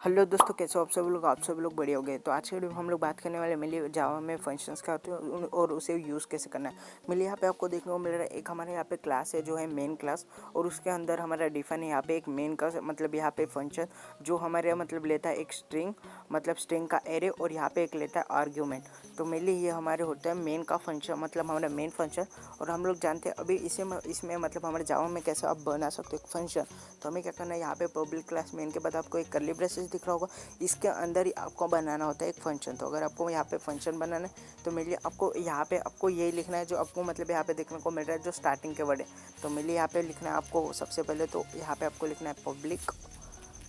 Hello दोस्तों, कैसे हो आप सब लोग बढ़िया हो गए। तो आज के वीडियो में हम लोग बात करने वाले मिली जावा में फंक्शंस क्या होते हैं और उसे यूज़ कैसे करना है। मिली यहाँ पे आपको देखने को मिल रहा है, एक हमारे यहाँ पे क्लास है जो है मेन क्लास, और उसके अंदर हमारा डिफाइन है यहाँ पे एक मेन क्लास, मतलब यहाँ पे फंक्शन जो हमारे मतलब लेता है एक स्ट्रिंग, मतलब स्ट्रिंग का एरे, और यहाँ पे एक लेता है आर्ग्यूमेंट। तो मेनली ये हमारे होता है मेन का फंक्शन, मतलब हमारा मेन फंक्शन। और हम लोग जानते हैं अभी इसमें मतलब हमारे जावा में कैसे आप बना सकते हो एक फंक्शन। तो हमें क्या करना है, यहाँ पे पब्लिक क्लास मेन के बाद आपको एक कर्ली ब्रेसेस दिख रहा होगा, इसके अंदर ही आपको बनाना होता है एक फंक्शन। तो अगर आपको यहाँ पे फंक्शन बनाना है तो मेनली आपको यहाँ पे आपको यही लिखना है जो आपको मतलब यहाँ पे देखने को मिल रहा है, जो स्टार्टिंग के वर्ड है। तो मेनली यहाँ पे लिखना है आपको सबसे पहले, तो यहाँ पे आपको लिखना है पब्लिक।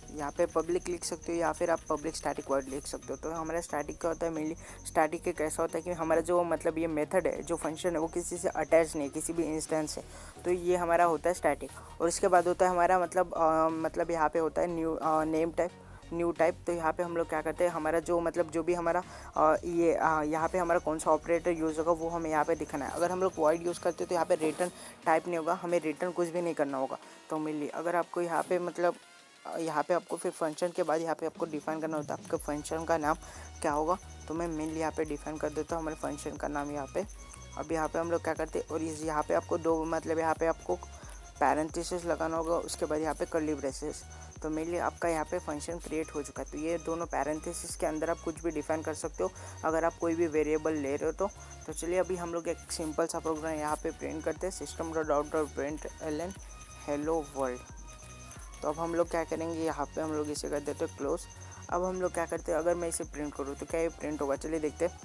यहाँ पे पब्लिक लिख सकते हो या फिर आप पब्लिक स्टैटिक वर्ड लिख सकते हो। तो हमारा स्टैटिक क्या होता है, मेनली स्टैटिक के कैसा होता है कि हमारा जो मतलब ये मेथड है, जो फंक्शन है, वो किसी से अटैच नहीं है, किसी भी इंस्टेंस से। तो ये हमारा होता है स्टैटिक। और इसके बाद होता है हमारा मतलब यहाँ पे होता है new name type, new type. तो यहाँ पे हम लोग क्या करते हैं, हमारा जो मतलब जो भी हमारा यहाँ पे हमारा कौन सा ऑपरेटर यूज़ होगा वो हमें यहाँ पे दिखाना है। अगर हम लोग वॉइड यूज़ करते हैं तो यहाँ पे रिटर्न टाइप नहीं होगा, हमें रिटर्न कुछ भी नहीं करना होगा। तो मेनली अगर आपको यहाँ पे मतलब यहाँ पे आपको फिर फंक्शन के बाद यहाँ पे आपको डिफाइन करना होता है आपके फंक्शन का नाम क्या होगा। तो मैं मेनली यहाँ पे डिफाइन कर देता हूँ हमारे फंक्शन का नाम यहाँ पे। अब यहाँ पे हम लोग क्या करते हैं, और इस यहाँ पे आपको दो मतलब यहाँ पे आपको पैरेंथेसिस लगाना होगा, उसके बाद यहाँ पे कर्ली ब्रेसेस। तो मेनली आपका यहाँ पे फंक्शन क्रिएट हो चुका है। तो ये दोनों पैरेंथेसिस के अंदर आप कुछ भी डिफाइन कर सकते हो अगर आप कोई भी वेरिएबल ले रहे हो तो चलिए अभी हम लोग एक सिंपल सा प्रोग्राम यहाँ पे प्रिंट करते हैं, system dot out dot print L hello world. तो अब हम लोग क्या करेंगे, यहाँ पे हम लोग इसे कर देते हैं क्लोज। अब हम लोग क्या करते हैं, अगर मैं इसे प्रिंट करूँ तो क्या ये प्रिंट होगा, चलिए देखते हैं।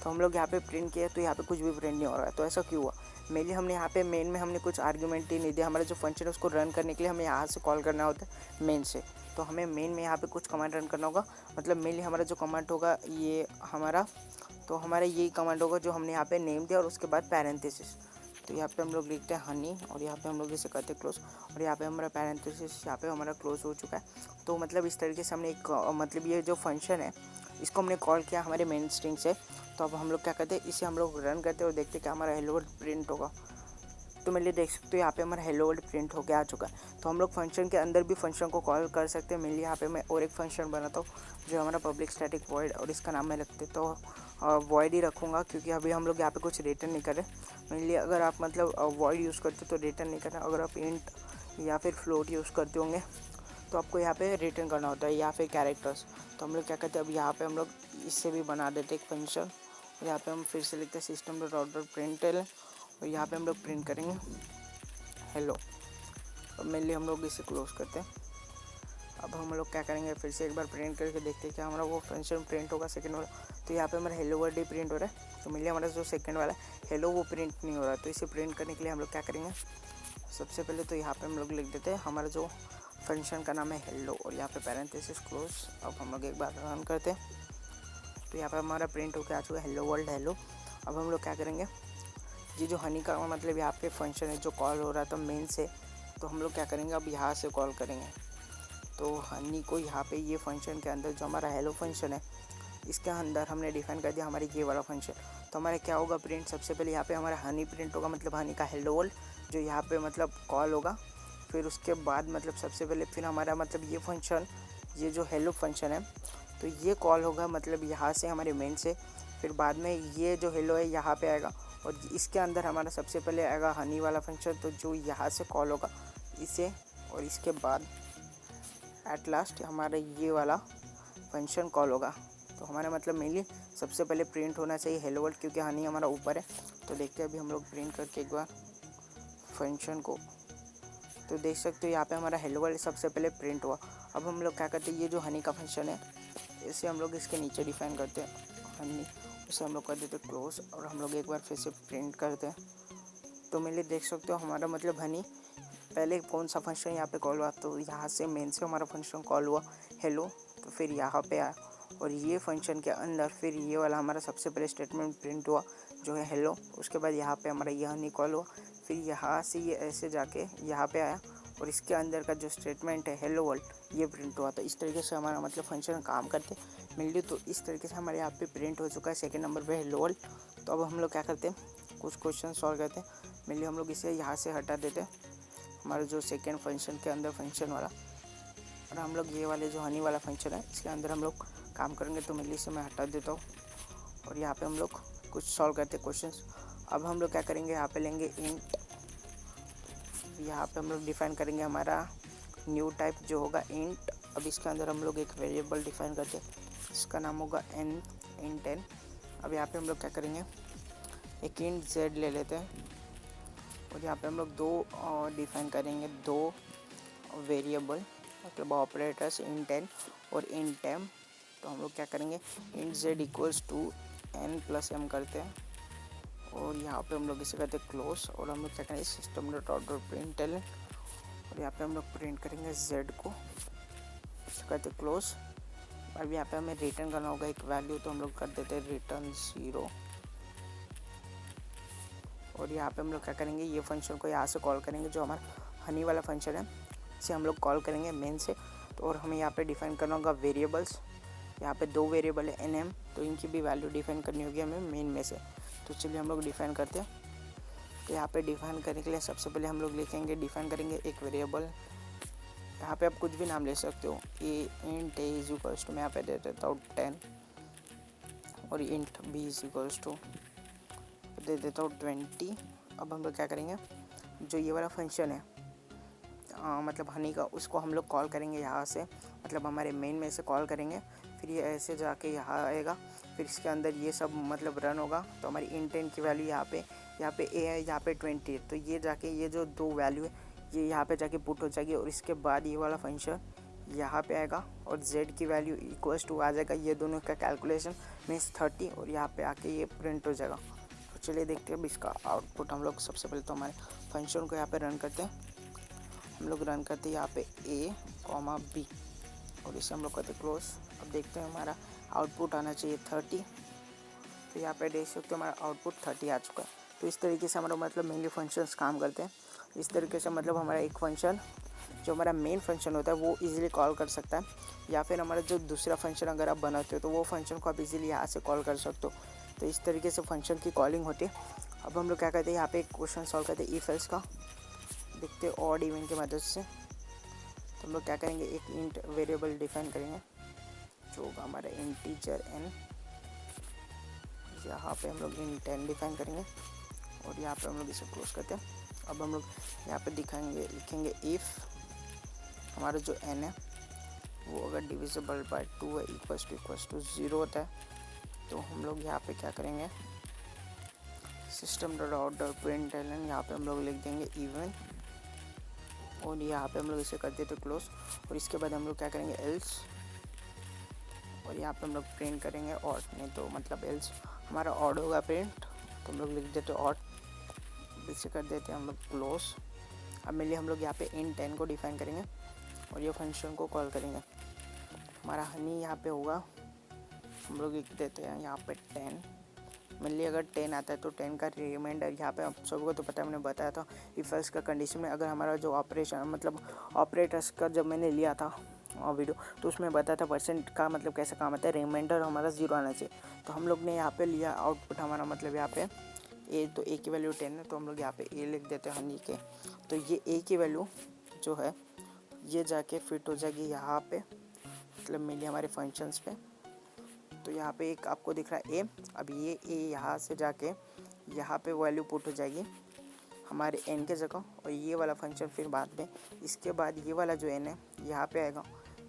तो हम लोग यहाँ पे प्रिंट किया तो यहाँ पे कुछ भी प्रिंट नहीं हो रहा है। तो ऐसा क्यों हुआ, मेनली हमने यहाँ पे मेन में हमने कुछ आर्ग्यूमेंट ही नहीं दिया। हमारा जो फंक्शन है उसको रन करने के लिए हमें यहाँ से कॉल करना होता है मेन से। तो हमें मेन में यहाँ पे कुछ कमांड रन करना होगा, मतलब मेनली हमारा जो कमांड होगा ये हमारा, तो हमारा यही कमांड होगा जो हमने यहाँ पे नेम दिया और उसके बाद पैरेंथेसिस। तो यहाँ पे हम लोग लिखते हैं हनी, और यहाँ पे हम लोग इसे करते हैं क्लोज, और यहाँ पे हमारा पैरेंथेसिस यहाँ पे हमारा क्लोज हो चुका है। तो मतलब इस तरीके से हमने एक मतलब ये जो फंक्शन है इसको हमने कॉल किया हमारे मेन स्ट्रिंग से। तो अब हम लोग क्या करते हैं, इसे हम लोग रन करते हैं और देखते हैं कि हमारा हेलो वर्ल्ड प्रिंट होगा। तो मेरे लिए देख सकते हो यहाँ पे हमारा हेलो वर्ल्ड प्रिंट होकर आ चुका है। तो हम लोग फंक्शन के अंदर भी फंक्शन को कॉल कर सकते हैं। मेनली यहाँ पे मैं और एक फंक्शन बनाता हूँ जो हमारा पब्लिक स्टैटिक वॉइड, और इसका नाम मैं रखते तो वॉइड ही रखूँगा, क्योंकि अभी हम लोग यहाँ पे कुछ रिटर्न नहीं कर रहे। मेनली अगर आप मतलब वॉइड यूज़ करते तो रिटर्न नहीं करना, अगर आप इंट या फिर फ्लोट यूज़ करते होंगे तो आपको यहाँ पे रिटर्न करना होता है या फिर कैरेक्टर्स। तो हम लोग क्या करते हैं, अब यहाँ पे हम लोग इससे भी बना देते एक फंक्शन। यहाँ पे हम फिर से लिखते हैं system dot out dot print L, और यहाँ पे हम लोग प्रिंट करेंगे हेलो। अब मेनली हम लोग इसे क्लोज करते हैं। अब हम लोग क्या करेंगे, फिर से एक बार प्रिंट करके देखते हैं कि हमारा वो फंक्शन प्रिंट होगा सेकंड वाला। तो यहाँ पे हमारा हेलो वर्ड ही प्रिंट हो रहा है। तो मेनली हमारा जो सेकंड वाला है हेलो वो प्रिंट नहीं हो रहा है। तो इसे प्रिंट करने के लिए हम लोग क्या करेंगे, सबसे पहले तो यहाँ पे हम लोग लिख देते हैं हमारा जो फंक्शन का नाम है हेलो, और यहाँ पे पैरेंथेसिस क्लोज। अब हम लोग एक बार रन करते हैं तो यहाँ पे हमारा प्रिंट होकर आ चुका है हेलो वर्ल्ड हेलो। अब हम लोग क्या करेंगे, ये जो हनी का मतलब यहाँ पे फंक्शन है जो कॉल हो रहा था मेन से, तो हम लोग क्या करेंगे, अब यहाँ से कॉल करेंगे। तो हनी को यहाँ पे ये फंक्शन के अंदर जो हमारा हेलो फंक्शन है इसके अंदर हमने डिफाइन कर दिया हमारे ये वाला फंक्शन। तो हमारे क्या होगा प्रिंट, सबसे पहले यहाँ पे हमारा हनी प्रिंट होगा, मतलब हनी का हेलो वर्ल्ड जो यहाँ पे मतलब कॉल होगा। फिर उसके बाद मतलब सबसे पहले फिर हमारा मतलब ये फंक्शन, ये जो हेलो फंक्शन है तो ये कॉल होगा मतलब यहाँ से हमारे मेन से। फिर बाद में ये जो हेलो है यहाँ पे आएगा, और इसके अंदर हमारा सबसे पहले आएगा हनी वाला फंक्शन, तो जो यहाँ से कॉल होगा इसे, और इसके बाद एट लास्ट हमारा ये वाला फंक्शन कॉल होगा। तो हमारा मतलब मेनली सबसे पहले प्रिंट होना चाहिए हेलो वर्ल्ड, क्योंकि हनी हमारा ऊपर है। तो देखते हैं अभी हम लोग प्रिंट करके एक बार फंक्शन को, तो देख सकते हो यहाँ पे हमारा हेलो वर्ल्ड सबसे पहले प्रिंट हुआ। अब हम लोग क्या करते हैं, ये जो हनी का फंक्शन है इसे हम लोग इसके नीचे डिफाइन करते हैं हनी, उसे हम लोग कर देते क्लोज, और हम लोग एक बार फिर से प्रिंट करते हैं। तो मेरे देख सकते हो हमारा मतलब हनी पहले कौन सा फंक्शन यहाँ पे कॉल हुआ, तो यहाँ से मेन से हमारा फंक्शन कॉल हुआ हेलो, तो फिर यहाँ पे आया, और ये फंक्शन के अंदर फिर ये वाला हमारा सबसे पहले स्टेटमेंट प्रिंट हुआ जो है हेलो। उसके बाद यहाँ पे हमारा यह हनी कॉल हुआ, फिर यहाँ से ये ऐसे जाके यहाँ पे आया, और इसके अंदर का जो स्टेटमेंट है हेलो वर्ल्ड ये प्रिंट हुआ। तो इस तरीके से हमारा मतलब फंक्शन काम करते मिलती। तो इस तरीके से हमारे यहाँ पे प्रिंट हो चुका है सेकंड नंबर पे हेलो वर्ल्ड। तो अब हम लोग क्या करते हैं, कुछ क्वेश्चन सॉल्व करते हैं। मेनली हम लोग इसे यहाँ से हटा देते हैं, हमारा जो सेकेंड फंक्शन के अंदर फंक्शन वाला। और हम लोग ये वाले जो हनी वाला फंक्शन है इसके अंदर हम लोग काम करेंगे। तो मेनली से मैं हटा देता हूँ और यहाँ पे हम लोग कुछ सॉल्व करते हैं क्वेश्चंस। अब हम लोग क्या करेंगे, यहाँ पे लेंगे इंट, यहाँ पे हम लोग डिफाइन करेंगे हमारा न्यू टाइप जो होगा इंट। अब इसके अंदर हम लोग एक वेरिएबल डिफाइन करते हैं, इसका नाम होगा इंट n। अब यहाँ पे हम लोग क्या करेंगे, एक इंट z ले लेते हैं और यहाँ पे हम लोग दो डिफाइन करेंगे, दो वेरिएबल मतलब ऑपरेटर्स इंट n और इंट m। तो हम लोग क्या करेंगे, int z equals to n plus m करते हैं और यहाँ पे हम लोग इसे करते हैं क्लोज। और हम लोग क्या करेंगे, system dot out dot print L, और यहाँ पे हम लोग प्रिंट करेंगे z को, इसे करते हैं क्लोज। अब यहाँ पे हमें रिटर्न करना होगा एक वैल्यू, तो हम लोग कर देते हैं रिटर्न 0। और यहाँ पे हम लोग क्या करेंगे, ये फंक्शन को यहाँ से कॉल करेंगे, जो हमारा हनी वाला फंक्शन है इसे हम लोग कॉल करेंगे मेन से। तो और हमें यहाँ पे डिफाइन करना होगा वेरिएबल्स, यहाँ पे दो वेरिएबल है एन एम, तो इनकी भी वैल्यू डिफाइन करनी होगी हमें मेन में से। तो चलिए हम लोग डिफाइन करते हैं। तो यहाँ पे डिफाइन करने के लिए सबसे पहले हम लोग लिखेंगे, डिफाइन करेंगे एक वेरिएबल, यहाँ पे आप कुछ भी नाम ले सकते हो, int A is equals to, मैं यहाँ पे दे देता हूँ 10 और int B is equals to दे देता हूँ 20। अब हम लोग क्या करेंगे, जो ये वाला फंक्शन है मतलब हनी का, उसको हम लोग कॉल करेंगे यहाँ से, मतलब हमारे मेन में से कॉल करेंगे। फिर ये ऐसे जाके यहाँ आएगा, फिर इसके अंदर ये सब मतलब रन होगा। तो हमारी इंटेंट की वैल्यू यहाँ पे ए है, यहाँ पे 20 है। तो ये जाके ये जो दो वैल्यू है ये यहाँ पे जाके पुट हो जाएगी और इसके बाद ये वाला फंक्शन यहाँ पे आएगा और z की वैल्यू इक्वल्स टू आ जाएगा, ये दोनों का कैलकुलेशन मीन्स 30 और यहाँ पे आके ये प्रिंट हो जाएगा। तो चलिए देखते हैं अब इसका आउटपुट। हम लोग सबसे पहले तो हमारे फंक्शन को यहाँ पे रन करते हैं, हम लोग रन करते हैं यहाँ पे a, b और इसे हम लोग करते क्लोज। अब देखते हैं हमारा आउटपुट आना चाहिए 30। तो यहाँ पे देख सकते हो हमारा आउटपुट 30 आ चुका है। तो इस तरीके से हमारा मतलब मेनली फंक्शंस काम करते हैं। इस तरीके से मतलब हमारा एक फंक्शन जो हमारा मेन फंक्शन होता है वो इजीली कॉल कर सकता है, या फिर हमारा जो दूसरा फंक्शन अगर आप बनाते हो तो वो फंक्शन को आप इजीली यहाँ से कॉल कर सकते हो। तो इस तरीके से फंक्शन की कॉलिंग होती है। अब हम लोग क्या करते हैं, यहाँ पे एक क्वेश्चन सॉल्व करते हैं इफ एल्स का, देखते हैं ऑड इवन की मदद से। तो हम लोग क्या करेंगे, एक इंट वेरिएबल डिफाइन करेंगे जो होगा हमारा इंटीजर n, यहाँ पे हम लोग इंट n डिफाइन करेंगे और यहाँ पे हम लोग इसे क्लोज करते हैं। अब हम लोग यहाँ पे लिखेंगे इफ़ हमारा जो n है वो अगर डिविजिबल बाय 2 है इक्वल्स टू 0 होता है, तो हम लोग यहाँ पे क्या करेंगे, system dot out dot print L, यहाँ पे हम लोग लिख देंगे इवन और यहाँ पे हम लोग इसे कर देते क्लोज। और इसके बाद हम लोग क्या करेंगे एल्स, और यहाँ पे हम लोग प्रिंट करेंगे ऑड, नहीं तो मतलब एल्स हमारा ऑड होगा प्रिंट, तो हम लोग लिख देते ऑड, इसे कर देते हैं हम लोग क्लोज। अब मेनली हम लोग यहाँ पे इंट 10 को डिफाइन करेंगे और ये फंक्शन को कॉल करेंगे। हमारा हनी यहाँ पे होगा, हम लोग लिख देते हैं यहाँ पे 10। मेनली अगर 10 आता है तो 10 का रिमाइंडर यहाँ पे आप सबको तो पता है, मैंने बताया था इफ एल्स का कंडीशन में अगर हमारा जो ऑपरेशन मतलब ऑपरेटर्स का जब मैंने लिया था वीडियो, तो उसमें बताया था परसेंट का मतलब कैसे काम आता है, रिमाइंडर हमारा 0 आना चाहिए। तो हम लोग ने यहाँ पे लिया आउटपुट हमारा मतलब यहाँ पे ए, तो ए की वैल्यू 10 है, तो हम लोग यहाँ पे ए लिख देते हैं हनी के। तो ये ए की वैल्यू जो है ये जाके फिट हो जाएगी यहाँ पे, मतलब मेनली हमारे फंक्शंस पे। तो यहाँ पे एक आपको दिख रहा है ए, अब ये ए यहाँ से जाके यहाँ पे वैल्यू पुट हो जाएगी हमारे एन के जगह, और ये वाला फंक्शन फिर बाद में, इसके बाद ये वाला जो एन है यहाँ पे आएगा,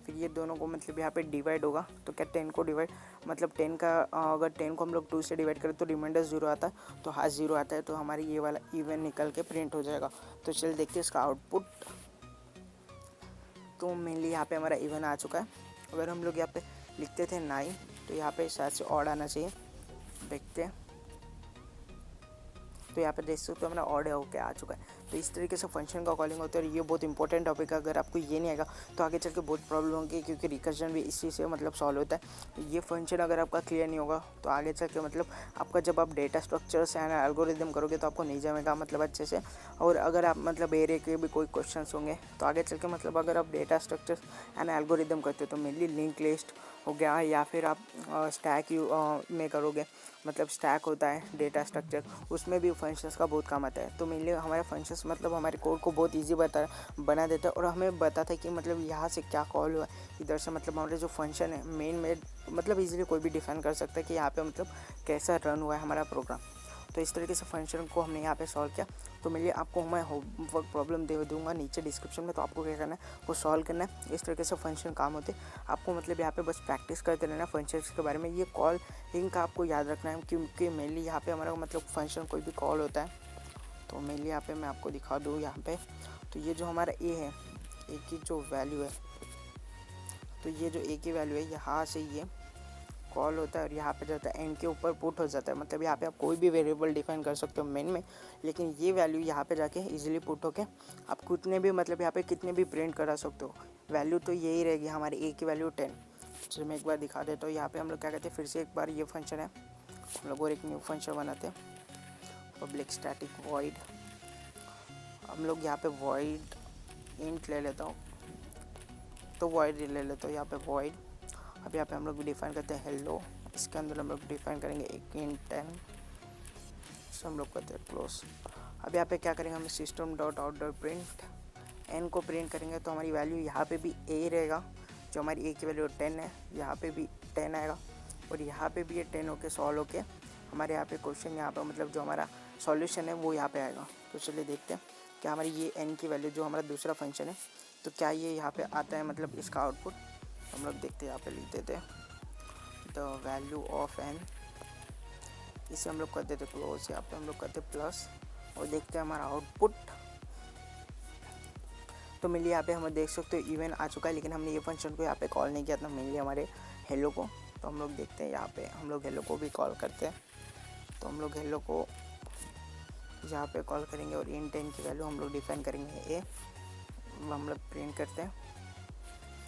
फिर ये दोनों को मतलब यहाँ पे डिवाइड होगा। तो क्या 10 को डिवाइड मतलब 10 का अगर 10 को हम लोग 2 से डिवाइड करें तो रिमाइंडर 0 आता है, तो हाँ 0 आता है, तो हमारी ये वाला इवन निकल के प्रिंट हो जाएगा। तो चलिए देखते हैं इसका आउटपुट। तो मेनली यहाँ पे हमारा इवन आ चुका है। अगर हम लोग यहाँ पे लिखते थे 9, तो यहाँ पे शायद से ऑड आना चाहिए, देखते हैं। तो यहाँ पे देख सकते हो हमारा ऑड होके आ चुका है। तो इस तरीके से फंक्शन का कॉलिंग होता है और ये बहुत इंपॉर्टेंट टॉपिक है। अगर आपको ये नहीं आएगा तो आगे चल के बहुत प्रॉब्लम होगी, क्योंकि रिकर्जन भी इसी से मतलब सॉल्व होता है। ये फंक्शन अगर आपका क्लियर नहीं होगा तो आगे चल के मतलब आपका जब आप डेटा स्ट्रक्चर्स एंड एल्गोरिदम करोगे तो आपको नहीं जमेगा मतलब अच्छे से। और अगर आप मतलब एरे के भी कोई क्वेश्चन होंगे तो आगे चल के मतलब अगर आप डेटा स्ट्रक्चर्स एंड एल्गोरिदम करते हो तो मेनली लिंक लिस्ट हो गया, या फिर आप स्टैक में करोगे, मतलब स्टैक होता है डेटा स्ट्रक्चर, उसमें भी फंक्शंस का बहुत काम आता है। तो मेनली हमारे फंक्शंस सिंटैक्स मतलब हमारे कोड को बहुत ईजी बना देता है और हमें बताता है कि मतलब यहाँ से क्या कॉल हुआ इधर से, मतलब हमारे जो फंक्शन है मेन में मतलब इजीली कोई भी डिफाइन कर सकता है कि यहाँ पे मतलब कैसा रन हुआ है हमारा प्रोग्राम। तो इस तरीके से फंक्शन को हमने यहाँ पे सॉल्व किया। तो मिलिए आपको मैं होमवर्क प्रॉब्लम दे दूँगा नीचे डिस्क्रिप्शन में, तो आपको क्या करना है वो सॉल्व करना है। इस तरीके से फंक्शन काम होते आपको मतलब यहाँ पे बस प्रैक्टिस करते रहना फंक्शंस के बारे में। ये कॉल इनका आपको याद रखना है क्योंकि मेनली यहाँ पे हमारा मतलब फंक्शन कोई भी कॉल होता है। तो मेनली यहाँ पे मैं आपको दिखा दूँ यहाँ पे, तो ये जो हमारा ए है, ए की जो वैल्यू है, तो ये जो ए की वैल्यू है यहाँ से ये कॉल होता है और यहाँ पे जाता है एंड के ऊपर पुट हो जाता है। मतलब यहाँ पे आप कोई भी वेरिएबल डिफाइन कर सकते हो मेन में, लेकिन ये वैल्यू यहाँ पे जाके इजीली पुट होके आप कितने भी मतलब यहाँ पे कितने भी प्रिंट करा सकते हो। वैल्यू तो यही रहेगी हमारी ए की वैल्यू 10। चलिए मैं एक बार दिखा देता हूँ। यहाँ पे हम लोग क्या कहते हैं, फिर से एक बार ये फंक्शन है हम लोग और एक न्यू फंक्शन बनाते हैं, पब्लिक स्टैटिक वॉइड। हम लोग यहाँ पे वॉइड इंट ले लेता हूँ, तो वॉइड ले लेता हूँ यहाँ पे वॉइड। अब यहाँ पे हम लोग डिफाइन करते हैं हेलो, इसके अंदर हम लोग डिफाइन करेंगे एक इंट 10, इससे हम लोग करते हैं क्लोज। अब यहाँ पे क्या करेंगे हम system dot out dot print N को प्रिंट करेंगे, तो हमारी वैल्यू यहाँ पे भी ए रहेगा। जो हमारी ए की वैल्यू 10 है यहाँ पे भी 10 आएगा और यहाँ पे भी ये 10 होके सॉल्व होके हमारे यहाँ पे क्वेश्चन यहाँ पे मतलब जो हमारा सॉल्यूशन है वो यहाँ पे आएगा। तो चलिए देखते हैं कि हमारी ये एन की वैल्यू जो हमारा दूसरा फंक्शन है तो क्या ये यहाँ पे आता है, मतलब इसका आउटपुट हम लोग देखते हैं। यहाँ पे लिख देते हैं द वैल्यू ऑफ एन, इसे हम लोग कर देते क्लोज, यहाँ पे हम लोग करते प्लस और देखते हैं हमारा आउटपुट। तो मेनली यहाँ पे हम देख सकते हो इवन आ चुका है, लेकिन हमने ये फंक्शन को यहाँ पे कॉल नहीं किया था मेनली हमारे हेलो को। तो हम लोग देखते हैं यहाँ पे हम लोग हेलो को भी कॉल करते हैं। तो हम लोग हेलो को यहाँ पे कॉल करेंगे और इन 10 की वैल्यू हम लोग डिफाइन करेंगे ए, हम लोग प्रिंट करते हैं।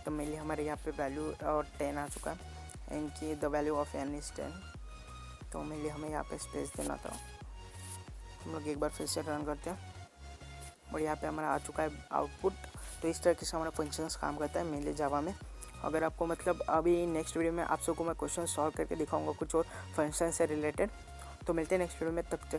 तो मेनली हमारे यहाँ पे वैल्यू और 10 आ चुका है, एन की the value of N is 10। तो मेनली हमें यहाँ पे स्पेस देना था। हम लोग एक बार फिर से रन करते हैं और यहाँ पे हमारा आ चुका है आउटपुट। तो इस तरीके से हमारा फंक्शंस काम करता है मेनली जावा में। अगर आपको मतलब अभी नेक्स्ट वीडियो में आप सबको मैं क्वेश्चन सॉल्व करके दिखाऊंगा कुछ और फंक्शन से रिलेटेड। तो मिलते हैं नेक्स्ट वीडियो में, तब तक